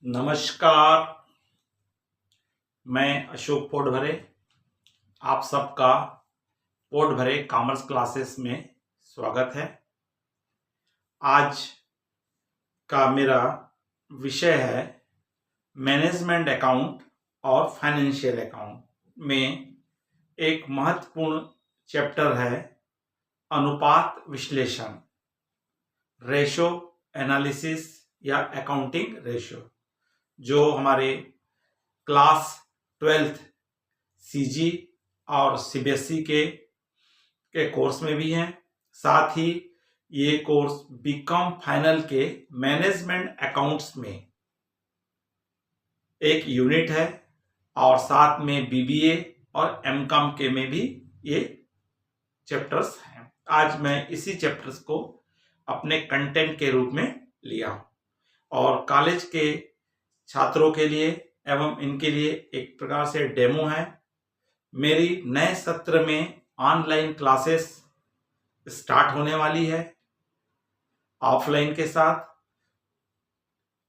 नमस्कार। मैं अशोक पोटभरे आप सबका पोटभरे कॉमर्स क्लासेस में स्वागत है। आज का मेरा विषय है मैनेजमेंट अकाउंट और फाइनेंशियल अकाउंट में एक महत्वपूर्ण चैप्टर है अनुपात विश्लेषण, रेशो एनालिसिस या अकाउंटिंग रेशो, जो हमारे क्लास 12th सीजी और सीबीएसई के कोर्स में भी हैं। साथ ही ये कोर्स बीकॉम फाइनल के मैनेजमेंट अकाउंट्स में एक यूनिट है और साथ में बीबीए और एमकॉम के में भी ये चैप्टर्स हैं। आज मैं इसी चैप्टर्स को अपने कंटेंट के रूप में लिया हूँ और कॉलेज के छात्रों के लिए एवं इनके लिए एक प्रकार से डेमो है। मेरी नए सत्र में ऑनलाइन क्लासेस स्टार्ट होने वाली है ऑफलाइन के साथ।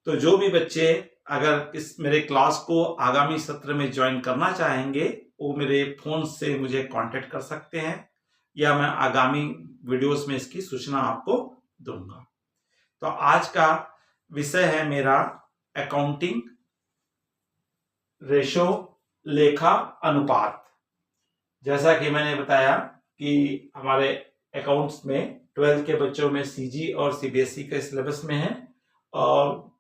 तो जो भी बच्चे अगर इस मेरे क्लास को आगामी सत्र में ज्वाइन करना चाहेंगे वो मेरे फोन से मुझे कांटेक्ट कर सकते हैं या मैं आगामी वीडियोस में इसकी सूचना आपको दूंगा। तो आज का विषय है मेरा अकाउंटिंग रेशो, लेखा अनुपात। जैसा कि मैंने बताया कि हमारे अकाउंट्स में 12th के बच्चों में सीजी और सीबीएसई के सिलेबस में है और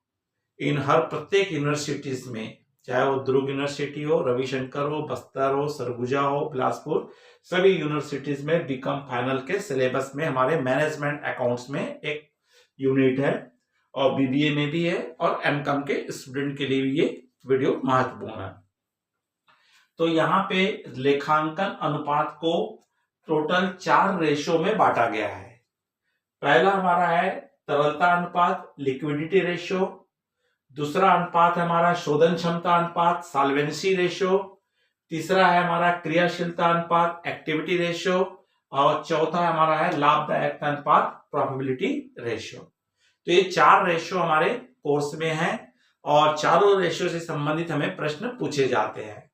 इन हर प्रत्येक यूनिवर्सिटीज में, चाहे वो दुर्ग यूनिवर्सिटी हो, रविशंकर हो, बस्तर हो, सरगुजा हो, बिलासपुर, सभी यूनिवर्सिटीज में बीकॉम फाइनल के सिलेबस में हमारे मैनेजमेंट अकाउंट्स में एक यूनिट है और बीबीए में भी है और एमकॉम के स्टूडेंट के लिए भी ये वीडियो महत्वपूर्ण है। तो यहाँ पे लेखांकन अनुपात को टोटल 4 रेशो में बांटा गया है। पहला हमारा है तरलता अनुपात, लिक्विडिटी रेशो। दूसरा अनुपात है हमारा शोधन क्षमता अनुपात, सॉल्वेंसी रेशो। तीसरा है हमारा क्रियाशीलता अनुपात, एक्टिविटी रेशो। और चौथा हमारा है लाभदायकता अनुपात, प्रॉफिटेबिलिटी रेशो। तो ये 4 रेशो हमारे कोर्स में है और चारों रेशो से संबंधित हमें प्रश्न पूछे जाते हैं।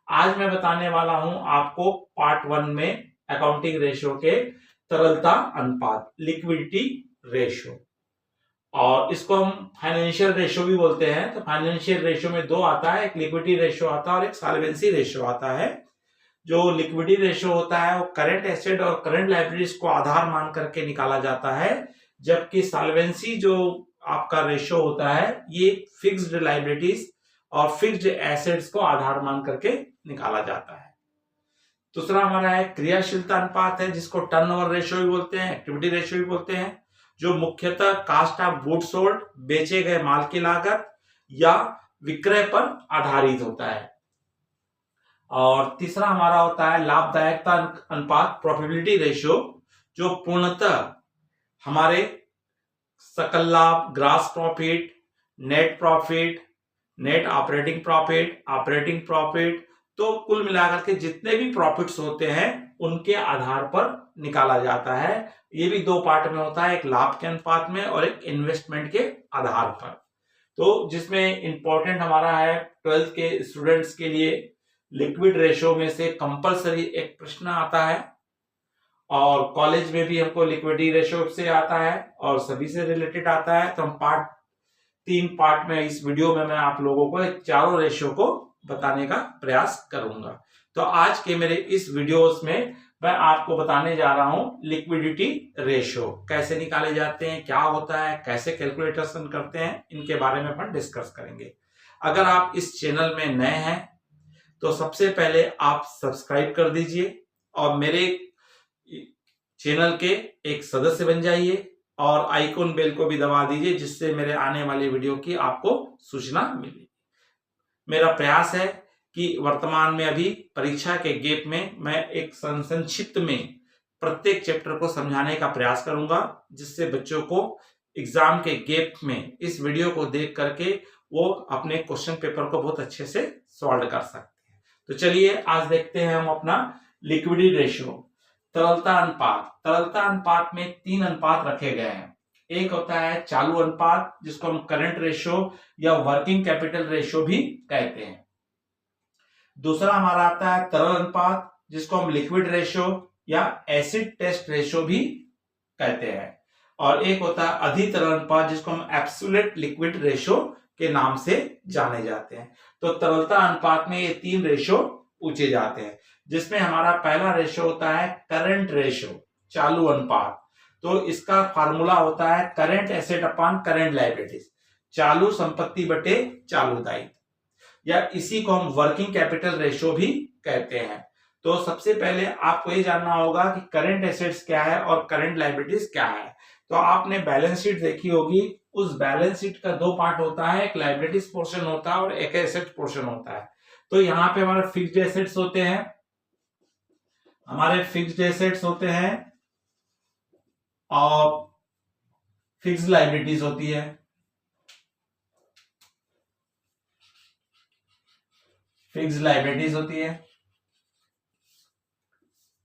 आज मैं बताने वाला हूं आपको पार्ट 1 में अकाउंटिंग रेशो के तरलता अनुपात, लिक्विडिटी रेशो, और इसको हम फाइनेंशियल रेशो भी बोलते हैं। तो फाइनेंशियल रेशो में 2 आता है, एक लिक्विडिटी रेशो आता है और एक सॉल्वेंसी रेशो आता है। जो लिक्विडिटी रेशो होता है वो करंट एसेट और करंट लायबिलिटीज को आधार मान करके निकाला जाता है, जबकि सॉल्वेंसी जो आपका रेशो होता है ये फिक्स्ड लायबिलिटीज और फिक्स्ड एसेट्स को आधार मान करके निकाला जाता है। दूसरा हमारा है क्रियाशीलता अनुपात है, जिसको टर्नओवर रेशो भी बोलते हैं, एक्टिविटी रेशो भी बोलते हैं, जो मुख्यतः कास्ट ऑफ गुड्स सोल्ड, बेचे गए माल की लागत या विक्रय पर आधारित होता है। और तीसरा हमारा होता है लाभदायकता अनुपात, प्रॉफिटेबिलिटी रेशो, जो पूर्णतः हमारे सकल लाभ, gross profit, net profit, net operating profit, operating profit, तो कुल मिलाकर के जितने भी प्रॉफिट्स होते हैं उनके आधार पर निकाला जाता है। ये भी 2 पार्ट में होता है, एक लाभ के अनुपात में और एक इन्वेस्टमेंट के आधार पर। तो जिसमें इंपॉर्टेंट हमारा है 12th के स्टूडेंट्स के लिए लिक्विड रेशो में से कंपलसरी एक प्रश्न आता है और कॉलेज में भी हमको लिक्विडिटी रेशो से आता है और सभी से रिलेटेड आता है। तो हम 3 पार्ट में इस वीडियो में मैं आप लोगों को चारों रेशो को बताने का प्रयास करूंगा। तो आज के मेरे इस वीडियोस में मैं आपको बताने जा रहा हूं लिक्विडिटी रेशो कैसे निकाले जाते हैं, क्या होता है, कैसे कैलकुलेशन करते हैं, इनके बारे में अपन डिस्कस करेंगे। अगर आप इस चैनल में नए हैं तो सबसे पहले आप सब्सक्राइब कर दीजिए और मेरे चैनल के एक सदस्य बन जाइए और आइकॉन बेल को भी दबा दीजिए, जिससे मेरे आने वाले वीडियो की आपको सूचना मिले। मेरा प्रयास है कि वर्तमान में अभी परीक्षा के गैप में मैं एक संक्षिप्त में प्रत्येक चैप्टर को समझाने का प्रयास करूंगा, जिससे बच्चों को एग्जाम के गैप में इस वीडियो को देख करके वो अपने क्वेश्चन पेपर को बहुत अच्छे से सॉल्व कर सकते हैं। तो चलिए आज देखते हैं हम अपना लिक्विडिटी रेशियो, तरलता अनुपात। तरलता अनुपात में 3 अनुपात रखे गए हैं। एक होता है चालू अनुपात जिसको हम करंट रेशो या वर्किंग कैपिटल रेशो भी कहते हैं। दूसरा हमारा आता है तरल अनुपात जिसको हम लिक्विड रेशो या एसिड टेस्ट रेशो भी कहते हैं। और एक होता है अधितरल अनुपात जिसको हम एब्सोल्यूट लिक्विड रेशो के नाम से जाने जाते हैं। तो तरलता अनुपात में ये 3 रेशो पूछे जाते हैं, जिसमें हमारा पहला रेशो होता है करंट रेशो, चालू अनुपात। तो इसका फार्मूला होता है current asset upon current liabilities, चालू संपत्ति बटे चालू दायित्व, या इसी को हम वर्किंग कैपिटल रेशो भी कहते हैं। तो सबसे पहले आपको ये जानना होगा कि करंट एसेट्स क्या है और करंट लायबिलिटीज क्या है। तो आपने बैलेंस शीट देखी होगी, उस बैलेंस शीट का 2 पार्ट होता है, एक लायबिलिटीज पोर्शन होता है और एक एसेट पोर्शन होता है। तो यहाँ पे हमारे फिक्स्ड एसेट्स होते हैं, और फिक्स्ड लायबिलिटीज होती है।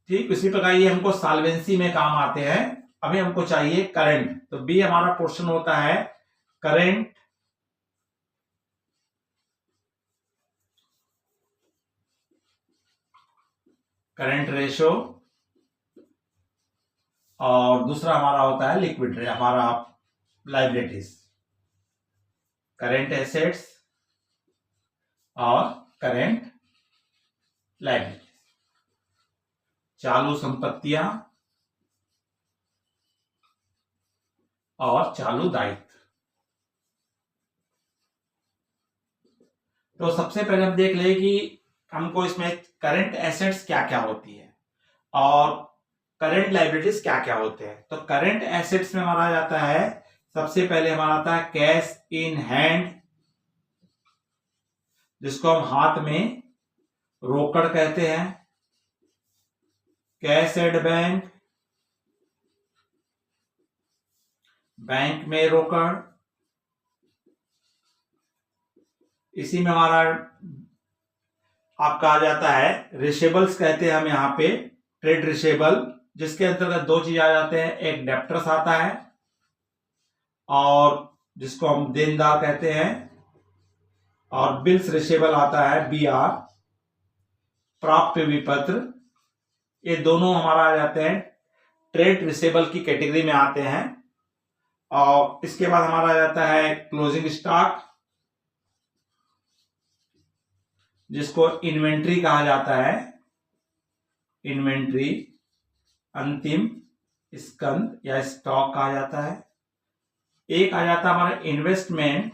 ठीक उसी प्रकार ये हमको सॉल्वेंसी में काम आते हैं। अभी हमको चाहिए करंट, तो बी हमारा पोर्शन होता है करंट रेशो, और दूसरा हमारा होता है लिक्विड रेशो, हमारा लायबिलिटीज, करंट एसेट्स और करंट लायबिलिटीज, चालू संपत्तियां और चालू दायित्व। तो सबसे पहले हम देख ले कि हमको इसमें करंट एसेट्स क्या क्या होती है और करंट लायबिलिटीज क्या क्या होते हैं। तो करंट एसेट्स में हमारा जाता है, सबसे पहले हमारा आता है कैश इन हैंड, जिसको हम हाथ में रोकड़ कहते हैं, कैश एट बैंक, बैंक में रोकड़। इसी में हमारा आपका आ जाता है रिसेबल्स कहते हैं हम यहाँ पे, ट्रेड रिसेबल, जिसके अंतर्गत 2 चीज आ जाते हैं, एक डेप्टर्स आता है और जिसको हम देनदार कहते हैं, और बिल्स रिसेबल आता है BR, प्राप्य विपत्र। ये दोनों हमारा आ जाते हैं ट्रेड रिसेबल की कैटेगरी में आते हैं। और इसके बाद हमारा आ जाता है क्लोजिंग स्टॉक, जिसको इन्वेंट्री कहा जाता है, इन्वेंट्री अंतिम स्कंद या स्टॉक कहा जाता है। एक आ जाता है हमारा इन्वेस्टमेंट,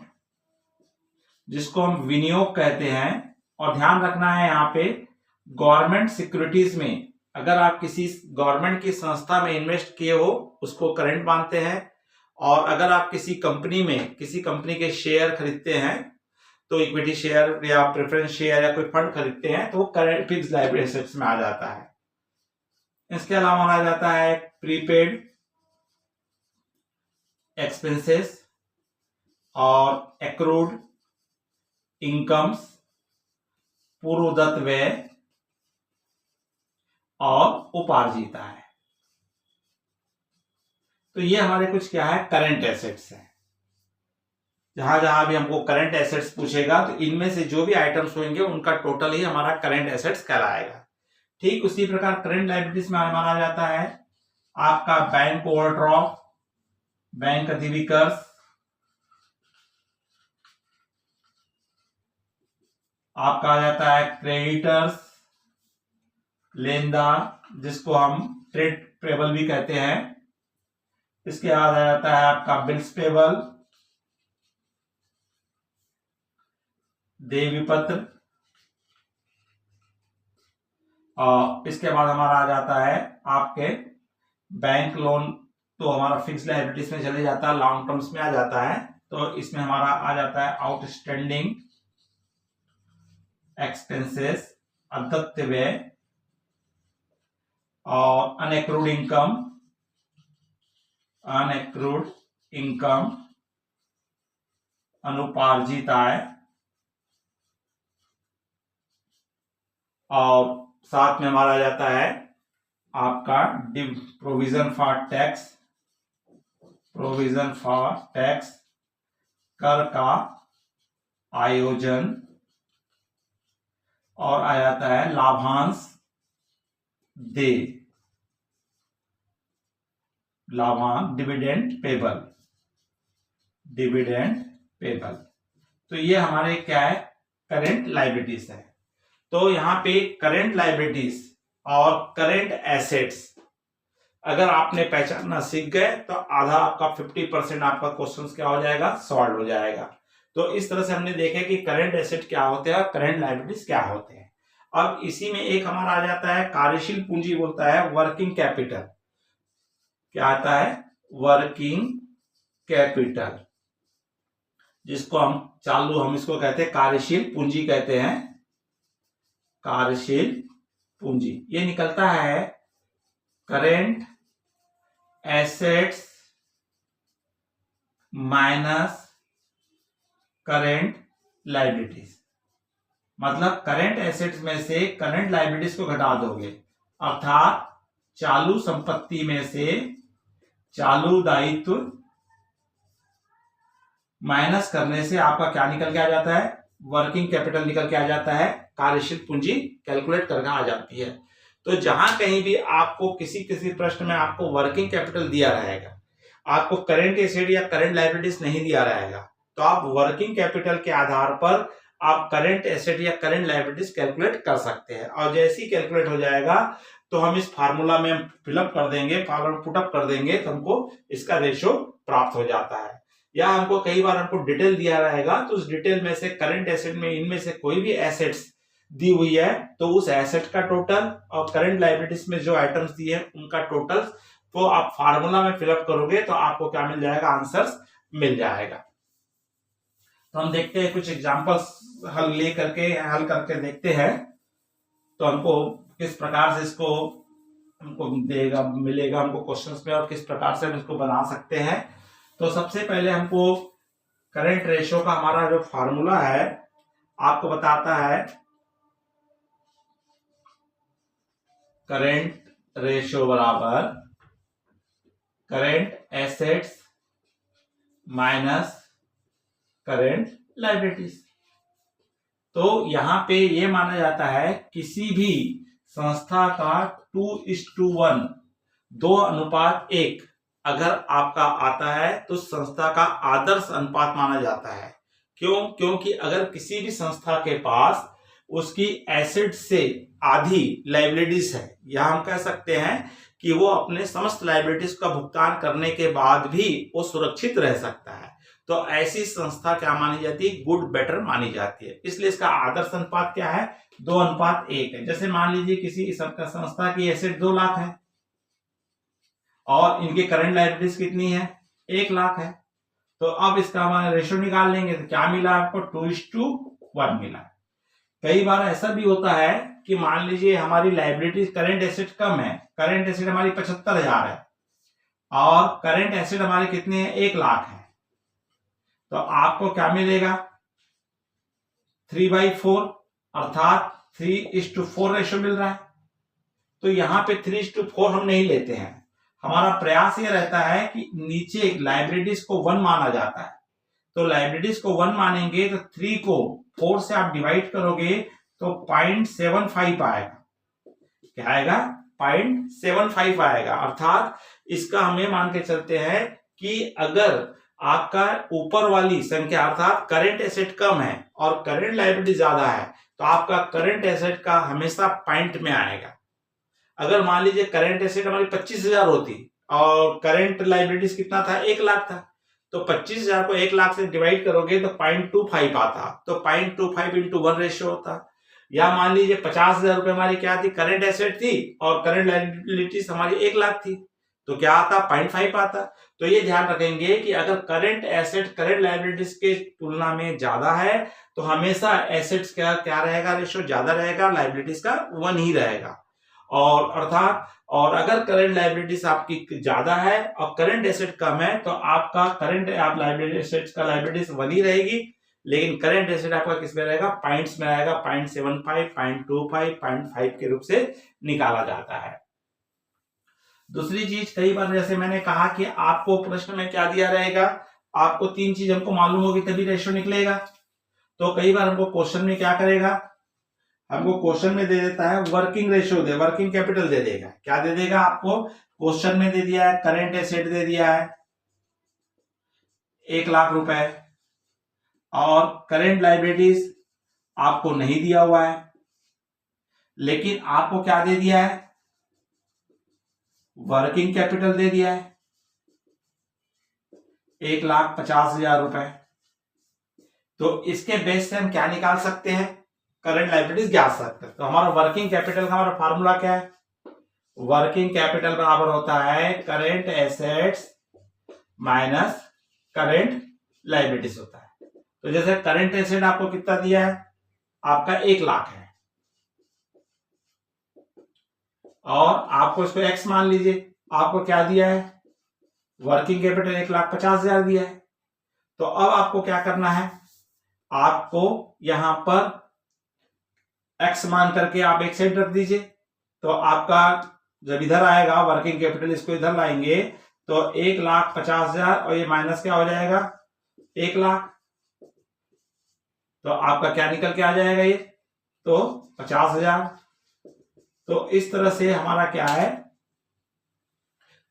जिसको हम विनियोग कहते हैं। और ध्यान रखना है यहाँ पे, गवर्नमेंट सिक्योरिटीज में अगर आप किसी गवर्नमेंट की संस्था में इन्वेस्ट किए हो उसको करंट मानते हैं, और अगर आप किसी कंपनी में किसी कंपनी के शेयर खरीदते हैं, तो इक्विटी शेयर या प्रेफरेंस शेयर या कोई फंड खरीदते हैं, तो वो करंट फिक्स्ड लायबिलिटी एसेट्स में आ जाता है। इसके अलावा आ जाता है प्रीपेड एक्सपेंसेस और एक्रूड इनकम्स, पूर्वदत्त व्यय और उपार्जित आय। तो ये हमारे कुछ क्या है, करंट एसेट्स है। जहां जहां भी हमको करंट एसेट्स पूछेगा तो इनमें से जो भी आइटम्स होंगे उनका टोटल ही हमारा करंट एसेट्स कहलाएगा। ठीक उसी प्रकार करंट लायबिलिटीज में हमारा जाता है आपका बैंक ओवरड्राफ्ट, बैंक अधिविकर्ष, आपका आ जाता है क्रेडिटर्स, लेनदार, जिसको हम ट्रेड पेबल भी कहते हैं। इसके बाद आ जाता है आपका बिल्स पेबल, देय विपत्र, और इसके बाद हमारा आ जाता है आपके बैंक लोन, तो हमारा फिक्स लायबिलिटीज में चले जाता है, लॉन्ग टर्म्स में आ जाता है। तो इसमें हमारा आ जाता है आउटस्टैंडिंग एक्सपेंसेस, अदत्त व्यय, और अनएक्रूड इनकम, अनुपार्जित आय, और साथ में हमारा जाता है आपका provision for tax, provision for tax, कर का आयोजन, और आ जाता है लाभांश दे, लाभांश, डिविडेंड पेबल, डिविडेंड पेबल। तो ये हमारे क्या है, करेंट लायबिलिटीज है। तो यहाँ पे करेंट लायबिलिटीज और करेंट एसेट्स अगर आपने पहचानना सीख गए तो आधा आपका 50% आपका क्वेश्चन क्या हो जाएगा, सॉल्व हो जाएगा। तो इस तरह से हमने देखा कि करंट एसेट क्या होते हैं, करंट लायबिलिटीज क्या होते हैं। अब इसी में एक हमारा आ जाता है कार्यशील पूंजी, बोलता है वर्किंग कैपिटल। क्या आता है, वर्किंग कैपिटल, जिसको हम इसको कहते हैं कार्यशील पूंजी कहते हैं, कार्यशील पूंजी। ये निकलता है current assets minus current liabilities. मतलब करंट एसेट्स में से करंट लायबिलिटीज को घटा दोगे, अर्थात चालू संपत्ति में से चालू दायित्व माइनस करने से आपका क्या निकल के आ जाता है, वर्किंग कैपिटल निकल के आ जाता है, कार्यशील पूंजी कैलकुलेट करके आ जाती है। तो जहां कहीं भी आपको किसी प्रश्न में आपको वर्किंग कैपिटल दिया रहेगा, आपको करंट एसेट या करंट लायबिलिटीज नहीं दिया रहेगा, तो आप वर्किंग कैपिटल के आधार पर आप करंट एसेट या करंट लायबिलिटीज कैलकुलेट कर सकते हैं। और जैसे ही कैलकुलेट हो जाएगा तो हम इस फार्मूला में फिलअप कर देंगे, फार्मूला पुटअप कर देंगे, तो हमको इसका रेशो प्राप्त हो जाता है। या हमको कई बार हमको डिटेल दिया रहेगा, तो उस डिटेल में से करंट एसेट में इनमें से कोई भी एसेट्स दी हुई है तो उस एसेट का टोटल और करंट लायबिलिटीज में जो आइटम्स दिए हैं उनका टोटल, तो आप फार्मूला में फिलअप करोगे तो आपको क्या मिल जाएगा, आंसर्स मिल जाएगा। तो हम देखते हैं कुछ एग्जांपल्स हल करके देखते हैं, तो हमको किस प्रकार से इसको हमको मिलेगा हमको क्वेश्चंस में, और किस प्रकार से हम इसको बना सकते हैं। तो सबसे पहले हमको करंट रेशियो का हमारा जो फार्मूला है आपको बताता है, करंट रेशियो बराबर current assets minus current liabilities. तो यहां पे ये माना जाता है किसी भी संस्था का 2:1 2:1 अगर आपका आता है तो संस्था का आदर्श अनुपात माना जाता है। क्यों? क्योंकि अगर किसी भी संस्था के पास उसकी एसेट से आधी लायबिलिटीज है, या हम कह सकते हैं कि वो अपने समस्त लायबिलिटीज का भुगतान करने के बाद भी वो सुरक्षित रह सकता है, तो ऐसी संस्था क्या मानी जाती है, गुड बेटर मानी जाती है। इसलिए इसका आदर्श अनुपात क्या है, 2:1 है। जैसे मान लीजिए किसी संस्था की एसेट 2 लाख है और इनकी करंट लायबिलिटीज कितनी है, 1 लाख है, तो अब इसका हमारे रेशियो निकाल लेंगे तो क्या मिला आपको, 2:1 मिला। कई बार ऐसा भी होता है कि मान लीजिए हमारी लायबिलिटीज, करंट एसेट कम है, करंट एसेट हमारी 75,000 है और करंट एसेट हमारे कितने हैं, 1 लाख है, तो आपको क्या मिलेगा, 3/4 अर्थात 3:4 रेशियो मिल रहा है। तो यहाँ पे 3:4 हम नहीं लेते हैं, हमारा प्रयास ये रहता है कि नीचे लायबिलिटीज को 1 माना जाता है, तो लायबिलिटीज को 1 मानेंगे तो 3 को 4 से आप डिवाइड करोगे तो 0.75 आएगा। क्या आएगा, 0.75 आएगा। अर्थात इसका हमें मान के चलते हैं कि अगर आपका ऊपर वाली संख्या अर्थात करंट एसेट कम है और करंट लायबिलिटी ज्यादा है तो आपका करंट एसेट का हमेशा पॉइंट में आएगा। अगर मान लीजिए करंट एसेट हमारी 25,000 होती और करंट लायबिलिटीज कितना था, 1 लाख था, तो 25,000 को 1 लाख से डिवाइड करोगे तो 0.25 आता, तो 0.25 into 1 रेशियो होता। या मान लीजिए 50,000 रुपए हमारी क्या थी, करंट एसेट थी और करंट लायबिलिटीज हमारी 1 लाख थी, तो क्या आता, 0.5 आता। तो ये ध्यान रखेंगे कि अगर करंट एसेट करंट लायबिलिटीज के तुलना में ज्यादा है तो हमेशा एसेट्स का क्या रहेगा, रेशियो ज्यादा रहेगा, लायबिलिटीज का 1 ही रहेगा। और अर्थात और अगर करंट लायबिलिटीज आपकी ज्यादा है और करंट एसेट कम है तो आपका लायबिलिटी एसेट्स का लायबिलिटीज 1 ही रहेगी, लेकिन करंट एसेट आपका किस में रहेगा, पॉइंट्स में रहेगा, 0.75, 0.25, 0.5 के रूप से निकाला जाता है। दूसरी चीज, कई बार जैसे मैंने कहा कि आपको प्रश्न में क्या दिया रहेगा, आपको 3 चीज हमको मालूम होगी तभी रेशियो निकलेगा। तो कई बार हमको क्वेश्चन में क्या करेगा, हमको क्वेश्चन में दे देता है वर्किंग रेशियो, दे वर्किंग कैपिटल दे देगा। क्या दे देगा आपको, क्वेश्चन में दे दिया है करेंट एसेट दे दिया है 1 लाख रुपए, और करेंट लाइबिलिटीज आपको नहीं दिया हुआ है, लेकिन आपको क्या दे दिया है, वर्किंग कैपिटल दे दिया है 1,50,000 रुपए। तो इसके बेस से हम क्या निकाल सकते हैं, करंट लाइबिलिटीज ज्ञात सकते हैं। तो हमारा वर्किंग कैपिटल का हमारा फार्मूला क्या है, वर्किंग कैपिटल बराबर होता है current assets minus current liabilities होता है। तो जैसे करेंट एसेट आपको कितना दिया है, आपका 1 लाख है, और आपको इसको एक्स मान लीजिए, आपको क्या दिया है, वर्किंग कैपिटल 1,50,000 दिया है। तो अब आपको क्या करना है, आपको यहां पर एक्स मान करके आप एक साइड रख दीजिए। तो आपका जब इधर आएगा वर्किंग कैपिटल, इसको इधर लाएंगे तो 1,50,000 और ये माइनस क्या हो जाएगा 1 लाख। तो आपका क्या निकल के आ जाएगा, ये तो 50,000। तो इस तरह से हमारा क्या है,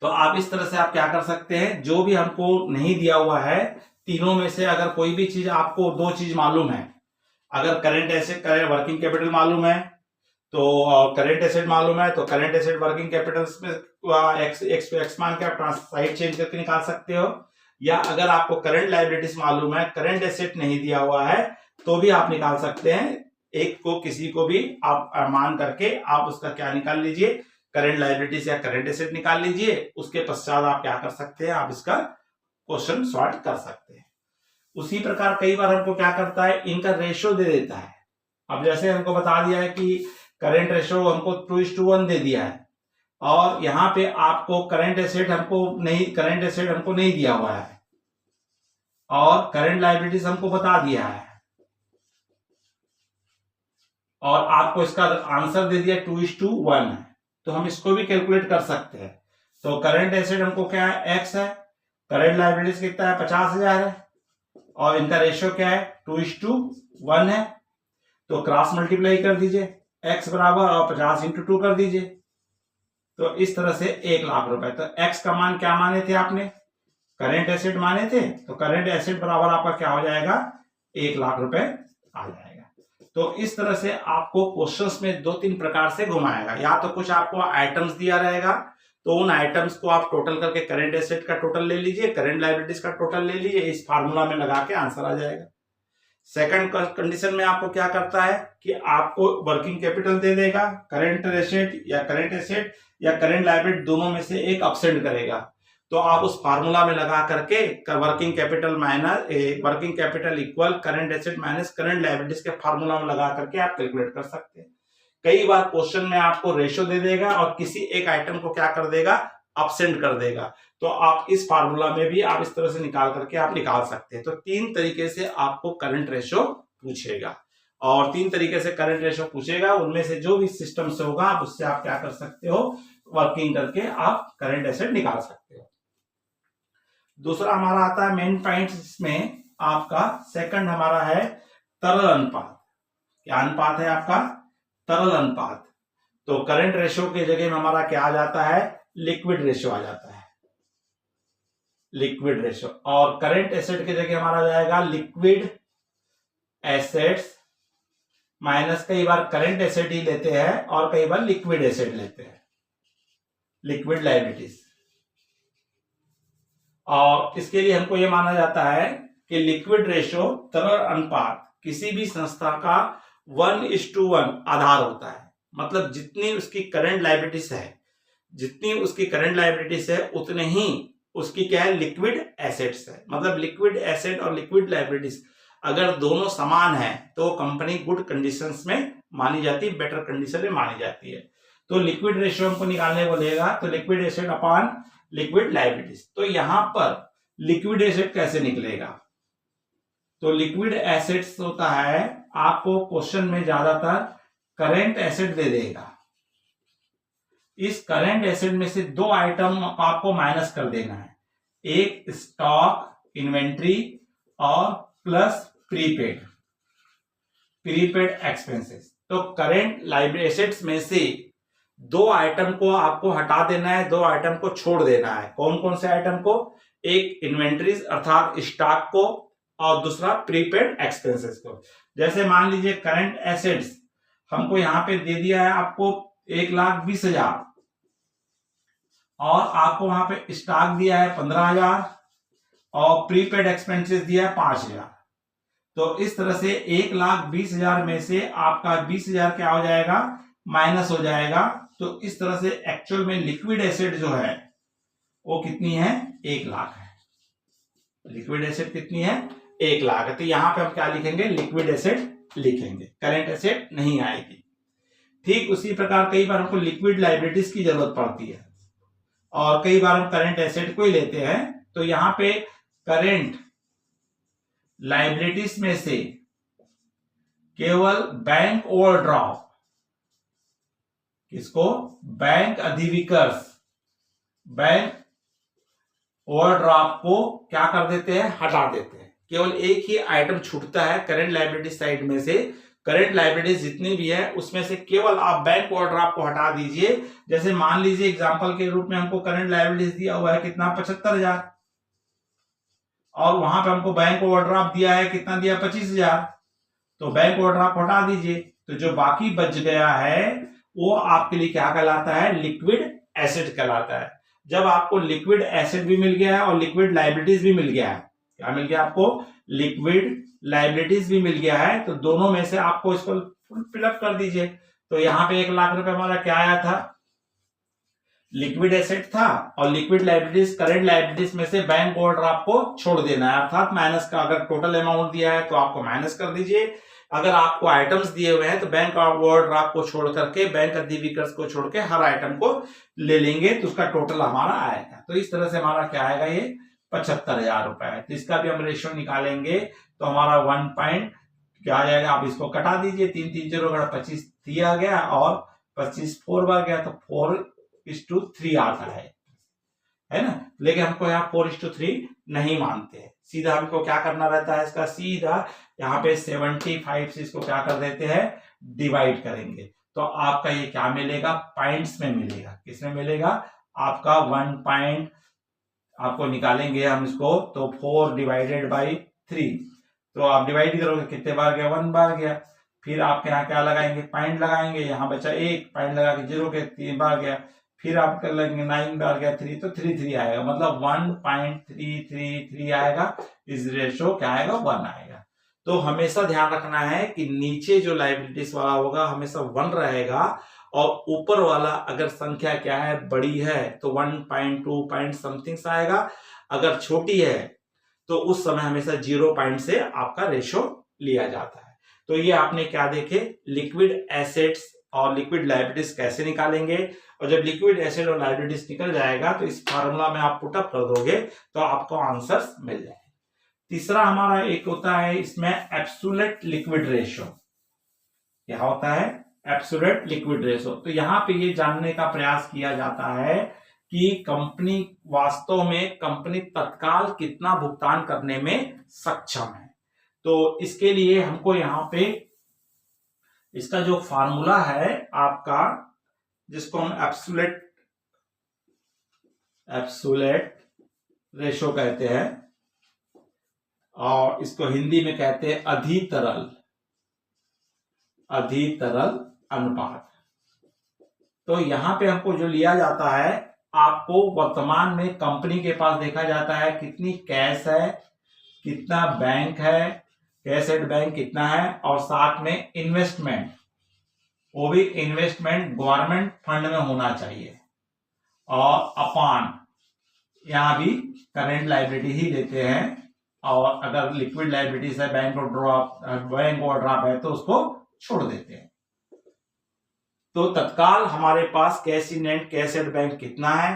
तो आप इस तरह से आप क्या कर सकते हैं, जो भी हमको नहीं दिया हुआ है तीनों में से अगर कोई भी चीज आपको 2 चीज मालूम है, अगर करंट एसेट वर्किंग कैपिटल मालूम है तो करंट एसेट मालूम है, तो करंट एसेट वर्किंग कैपिटल में एक्स मान के आप साइड चेंज करके निकाल सकते हो। या अगर आपको करंट लाइबिलिटीज मालूम है, करंट एसेट नहीं दिया हुआ है, तो भी आप निकाल सकते हैं। एक को किसी को भी आप मान करके आप उसका क्या निकाल लीजिए, करंट लाइबिलिटीज या करंट एसेट निकाल लीजिए। उसके पश्चात आप क्या कर सकते हैं, आप इसका क्वेश्चन सॉल्व कर सकते हैं। उसी प्रकार कई बार हमको क्या करता है, इनका रेशियो दे देता है। अब जैसे हमको बता दिया है कि करंट रेशियो हमको 2:1 दे दिया है, और यहां पे आपको करंट एसेट हमको नहीं दिया हुआ है, और करंट लाइबिलिटीज हमको बता दिया है, और आपको इसका आंसर दे दिया 2:1 है। तो हम इसको भी कैलकुलेट कर सकते हैं। तो करंट एसेट हमको क्या है, एक्स है, करंट लाइबिलिटीज कितना है 50,000 है, और इनका रेशियो क्या है 2:1 है। तो क्रॉस मल्टीप्लाई कर दीजिए, x बराबर और 50 इंटू 2 कर दीजिए। तो इस तरह से 1 लाख रुपए। तो x का मान क्या माने थे आपने, करंट एसेट माने थे, तो करंट एसेट बराबर आपका क्या हो जाएगा 1 लाख रुपए आ जाएगा। तो इस तरह से आपको क्वेश्चंस में 2-3 प्रकार से घुमाएगा। या तो कुछ आपको आइटम्स दिया रहेगा, तो उन आइटम्स को आप टोटल करके करंट एसेट का टोटल ले लीजिए, करंट लाइबिलिटीज का टोटल ले लीजिए, इस फार्मूला में लगा के आंसर आ जाएगा। सेकंड कंडीशन में आपको क्या करता है कि आपको वर्किंग कैपिटल दे देगा, करंट एसेट या करंट लायबिलिटी दोनों में से एक अपसेंट करेगा। तो आप उस फार्मूला में लगा करके working capital equal current asset minus current liabilities के फार्मूला में लगा करके आप कैलकुलेट कर सकते हैं। कई बार क्वेश्चन में आपको रेशियो दे देगा और किसी एक आइटम को क्या कर देगा, अपसेंट कर देगा। तो आप इस फार्मूला में भी आप इस तरह से निकाल करके आप निकाल सकते हैं। तो 3 तरीके से आपको करंट रेशियो पूछेगा, और 3 तरीके से करंट रेशियो पूछेगा, उनमें से जो भी सिस्टम से होगा आप उससे आप क्या कर सकते हो, वर्किंग करके आप करंट एसेट निकाल सकते हो। दूसरा हमारा आता है मेन पॉइंट में आपका सेकंड हमारा है तरल अनुपात। क्या अनुपात है आपका, तरल अनुपात। तो करंट रेशियो की जगह में हमारा क्या आ जाता है, लिक्विड रेशियो आ जाता है, लिक्विड रेशियो। और करंट एसेट की जगह हमारा जाएगा लिक्विड एसेट्स माइनस, कई बार करंट एसेट ही लेते हैं और कई बार लिक्विड एसेट लेते हैं, लिक्विड लायबिलिटीज। और इसके लिए हमको यह माना जाता है कि लिक्विड रेशियो तरल अनुपात किसी भी संस्था का 1:1 आधार होता है। मतलब जितनी उसकी करंट लायबिलिटीज है, उतने ही उसकी क्या है, लिक्विड एसेट्स है। मतलब लिक्विड एसेट और लिक्विड लायबिलिटीज अगर दोनों समान है तो कंपनी गुड कंडीशंस में मानी जाती है, बेटर कंडीशन में मानी जाती है। तो लिक्विड रेशियो हमको निकालने को लेगा, तो liquid asset upon liquid liabilities. तो यहां पर लिक्विड एसेट कैसे निकलेगा, तो लिक्विड एसेट्स होता है, आपको क्वेश्चन में ज्यादातर करंट एसेट दे देगा, इस करंट एसेट में से दो आइटम आपको माइनस कर देना है, एक स्टॉक इन्वेंट्री और प्लस प्रीपेड एक्सपेंसेस। तो करंट लाइबिलिटी एसेट्स में से दो आइटम को आपको हटा देना है, दो आइटम को छोड़ देना है। कौन कौन से आइटम को? एक इन्वेंट्रीज अर्थात स्टॉक को और दूसरा प्रीपेड एक्सपेंसेस को। जैसे मान लीजिए करंट एसेट्स हमको यहां पे दे दिया है आपको 1,20,000 और आपको वहां पे स्टॉक दिया है 15,000 और प्रीपेड एक्सपेंसेस दिया है 5,000। तो इस तरह से 1,20,000 में से आपका 20,000 क्या हो जाएगा? माइनस हो जाएगा। तो इस तरह से एक्चुअल में लिक्विड एसेट जो है वो कितनी है? 1,00,000 है। लिक्विड एसेट कितनी है? 1,00,000 है। तो यहां पे हम क्या लिखेंगे? लिक्विड एसेट लिखेंगे, करंट एसेट नहीं आएगी। ठीक उसी प्रकार कई बार हमको लिक्विड लाइबिलिटीज की जरूरत पड़ती है और कई बार हम करंट एसेट को ही लेते हैं। तो यहां पे करंट लाइबिलिटीज में से केवल बैंक ओवरड्राफ्ट, किसको? बैंक अधिविकर्ष, बैंक ओवरड्राफ्ट को क्या कर देते हैं? हटा देते हैं। केवल एक ही आइटम छूटता है करंट लाइबिलिटी साइड में से। करंट लाइबिलिटीज जितनी भी है उसमें से केवल आप बैंक ओवरड्राफ्ट को हटा दीजिए। जैसे मान लीजिए एग्जांपल के रूप में हमको करंट लाइबिलिटीज दिया हुआ है कितना? 75,000 और वहां पे हमको बैंक ओवरड्राफ्ट दिया है कितना? दिया 25,000। तो बैंक ओवरड्राफ्ट हटा दीजिए, तो जो बाकी बच गया है वो आपके लिए क्या कहलाता है? लिक्विड एसेट कहलाता है। जब आपको लिक्विड एसेट भी मिल गया है और लिक्विड लाइबिलिटीज भी मिल गया है, क्या मिल गया आपको? लिक्विड लाइबिलिटीज भी मिल गया है। तो दोनों में से आपको इसको फिलअप कर दीजिए। तो यहां पे 1,00,000 रुपए हमारा क्या आया था? लिक्विड एसेट था और लिक्विड लाइबिलिटीज, करंट लाइबिलिटीज में से बैंक ओवरड्राफ्ट को छोड़ देना है अर्थात माइनस का। अगर टोटल अमाउंट दिया है तो आपको माइनस कर दीजिए। अगर आपको आइटम्स दिए हुए हैं तो बैंक ओवरड्राफ्ट को छोड़ करके, बैंक अधिविकर्ष को छोड़ के हर आइटम को ले लेंगे तो उसका टोटल हमारा आएगा। तो इस तरह से हमारा क्या आएगा? ये 75,000 रुपए है। तो इसका भी हम रेशियो निकालेंगे तो हमारा 1 पॉइंट क्या आ जाएगा? आप इसको कटा दीजिए, 3 3 0 25 3 आ गया और 25 4 बार गया तो 4:3 आता है ना। लेकिन हमको यहाँ 4:3 नहीं मानते हैं। सीधा हमको क्या करना रहता है? इसका सीधा यहाँ पे 75 से इसको क्या कर देते हैं? डिवाइड करेंगे। तो आपका ये क्या मिलेगा? पॉइंट्स में मिलेगा। किसमें मिलेगा? आपका 1 पॉइंट आपको निकालेंगे हम इसको तो 4 डिवाइडेड बाई 3। तो आप डिवाइड करोगे कितने बार गया? 1 बार गया। फिर आप यहाँ क्या लगाएंगे? पॉइंट लगाएंगे। यहाँ बचा 1 पॉइंट लगा के 0 के 3 बार गया। फिर आप कर लेंगे 9 बार गया 3 तो 3 आएगा, मतलब 1.333 आएगा। इस रेशो क्या आएगा? 1 आएगा। तो हमेशा ध्यान रखना है कि नीचे जो लाइबिलिटीज वाला होगा हमेशा 1 रहेगा और ऊपर वाला अगर संख्या क्या है? बड़ी है तो 1.2 पॉइंट समथिंग आएगा। अगर छोटी है तो उस समय हमेशा 0 पॉइंट से आपका रेशो लिया जाता है। तो ये आपने क्या देखे? लिक्विड एसेट्स और लिक्विड लाइबिलिटीज कैसे निकालेंगे। और जब लिक्विड एसेट और लाइबिलिटीज निकल जाएगा तो इस फार्मूला में आप पुटअप कर दोगे तो आपको आंसर्स मिल जाएंगे। तीसरा हमारा एक होता है इसमें एब्सोल्यूट लिक्विड रेशो। क्या होता है? Absolute liquid ratio. तो यहाँ पे ये जानने का प्रयास किया जाता है कि कंपनी वास्तव में कंपनी तत्काल कितना भुगतान करने में सक्षम है। तो इसके लिए हमको यहाँ पे इसका जो फार्मूला है आपका, जिसको हम एब्सोल्यूट रेशो कहते हैं और इसको हिंदी में कहते हैं अधितरल अनुपात। तो यहां पे हमको जो लिया जाता है, आपको वर्तमान में कंपनी के पास देखा जाता है कितनी कैश है, कितना बैंक है, कैश एट बैंक कितना है और साथ में इन्वेस्टमेंट, वो भी इन्वेस्टमेंट गवर्नमेंट फंड में होना चाहिए। और अपॉन यहां भी करंट लाइबिलिटी ही देते हैं और अगर लिक्विड लाइबिलिटीज है, बैंक ओवरड्राफ्ट है तो उसको छोड़ देते हैं। तो तत्काल हमारे पास cash in hand cash at bank कितना है?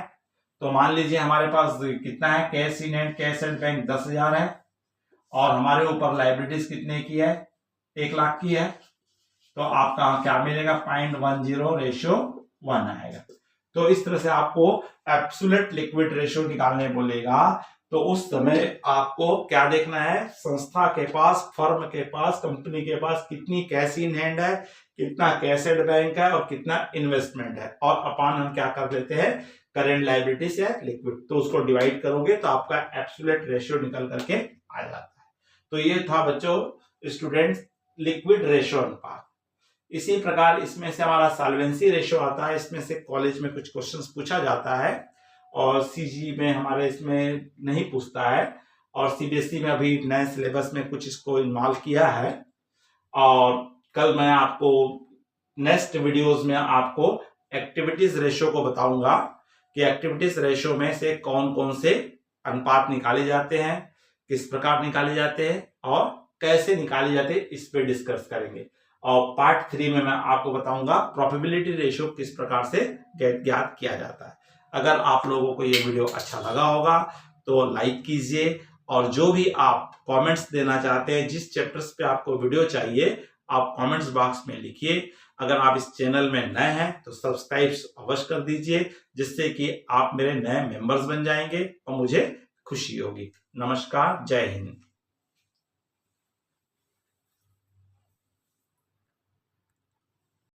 तो मान लीजिए हमारे पास कितना है? Cash in hand cash at bank 10,000 है और हमारे ऊपर लाइबिलिटीज कितने की है? 1,00,000 की है। तो आपका क्या मिलेगा? 0.10 रेशियो 1 आएगा। तो इस तरह से आपको एब्सोल्यूट लिक्विड रेशियो निकालने बोलेगा, तो उस समय आपको क्या देखना है, संस्था के पास, फर्म के पास, कंपनी के पास कितनी कैश इन हैंड है, कितना कैश एट बैंक है और कितना इन्वेस्टमेंट है, और अपान हम क्या कर लेते हैं, करेंट लायबिलिटीज या लिक्विड, तो उसको डिवाइड करोगे तो आपका एब्सोल्यूट रेशियो निकल करके आ जाता है। तो ये था बच्चों स्टूडेंट्स लिक्विड रेशियो अनुपात। इसी प्रकार इसमें से हमारा सॉल्वेंसी रेशियो आता है, इसमें से कॉलेज में कुछ क्वेश्चंस पूछा जाता है और सीजी में हमारे इसमें नहीं पूछता है, और सीबीएसई में अभी नए सिलेबस में कुछ इसको इन्वॉल्व किया है। और कल मैं आपको नेक्स्ट वीडियोस में आपको एक्टिविटीज रेशियो को बताऊंगा कि एक्टिविटीज रेशियो में से कौन कौन से अनुपात निकाले जाते हैं, किस प्रकार निकाले जाते हैं और कैसे निकाले जाते हैं, इस पे डिस्कस करेंगे। और पार्ट 3 में मैं आपको बताऊंगा प्रोबेबिलिटी रेशियो किस प्रकार से ज्ञात किया जाता है। अगर आप लोगों को ये वीडियो अच्छा लगा होगा तो लाइक कीजिए, और जो भी आप कमेंट्स देना चाहते हैं, जिस चैप्टर्स पे आपको वीडियो चाहिए, आप कमेंट्स बॉक्स में लिखिए। अगर आप इस चैनल में नए हैं तो सब्सक्राइब अवश्य कर दीजिए, जिससे कि आप मेरे नए मेंबर्स बन जाएंगे और मुझे खुशी होगी। नमस्कार, जय हिंद।